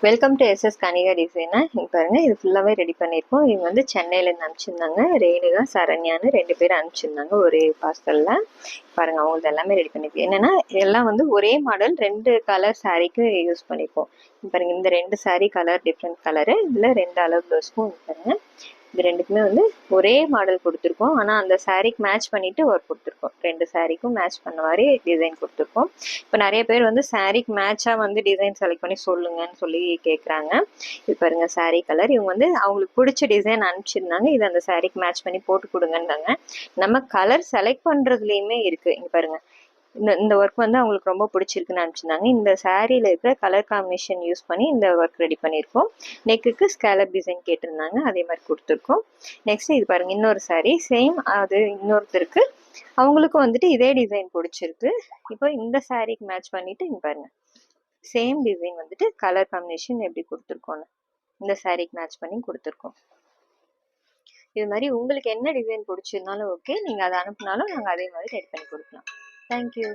Welcome to SS Kanika டிசைனா. இங்கே பாருங்க, இது ஃபுல்லாகவே ரெடி பண்ணியிருக்கோம். இவங்க வந்து சென்னையிலேருந்து அனுப்பிச்சிருந்தாங்க. ரேணுகா சரண்யான்னு 2 பேர் அனுப்பிச்சிருந்தாங்க ஒரே பார்சலில். பாருங்க, அவங்களுக்கு எல்லாமே ரெடி பண்ணியிருக்கோம். என்னென்னா எல்லாம் வந்து ஒரே மாடல் 2 கலர் சாரீக்கு யூஸ் பண்ணியிருக்கோம். பாருங்க, இந்த 2 சாரீ கலர் டிஃப்ரெண்ட் கலரு, இதில் 2 அளவு ப்ளவுஸ்க்கும் பாருங்க. இது 2க்குமே வந்து ஒரே மாடல் கொடுத்துருக்கோம். ஆனால் அந்த சாரீக்கு மேட்ச் பண்ணிட்டு ஒர்க் கொடுத்துருக்கோம். 2 சாரீக்கும் மேட்ச் பண்ண மாதிரி டிசைன் கொடுத்துருக்கோம். இப்போ நிறைய பேர் வந்து சாரீக்கு மேட்சாக வந்து டிசைன் செலக்ட் பண்ணி சொல்லுங்கன்னு சொல்லி கேட்குறாங்க. இது பாருங்க, சாரீ கலர் இவங்க வந்து அவங்களுக்கு பிடிச்ச டிசைன் அனுப்பிச்சிருந்தாங்க. இது அந்த சாரீக்கு மேட்ச் பண்ணி போட்டு கொடுங்கன்றாங்க. நம்ம கலர் செலக்ட் பண்ணுறதுலையுமே இருக்குது. இங்கே பாருங்க, இந்த ஒர்க் வந்து அவங்களுக்கு ரொம்ப பிடிச்சிருக்குன்னு அனுப்பிச்சிருந்தாங்க. இந்த சாரியில் இருக்கிற கலர் காம்பினேஷன் யூஸ் பண்ணி இந்த ஒர்க் ரெடி பண்ணியிருக்கோம். நெக்குக்கு ஸ்கேலப் டிசைன் கேட்டிருந்தாங்க, அதே மாதிரி கொடுத்துருக்கோம். நெக்ஸ்ட் இது பாருங்க, இன்னொரு சாரீ சேம், அது இன்னொருத்தருக்கு அவங்களுக்கும் வந்துட்டு இதே டிசைன் பிடிச்சிருக்கு. இப்போ இந்த சாரீக்கு மேட்ச் பண்ணிட்டு இங்க பாருங்க, சேம் டிசைன் வந்துட்டு கலர் காம்பினேஷன் எப்படி கொடுத்துருக்கோன்னு இந்த சாரீக்கு மேட்ச் பண்ணி கொடுத்துருக்கோம். இது மாதிரி உங்களுக்கு என்ன டிசைன் பிடிச்சிருந்தாலும் ஓகே, நீங்கள் அதை அனுப்புனாலும் நாங்கள் அதே மாதிரி ரெடி பண்ணி கொடுக்கலாம். தேங்க்யூ.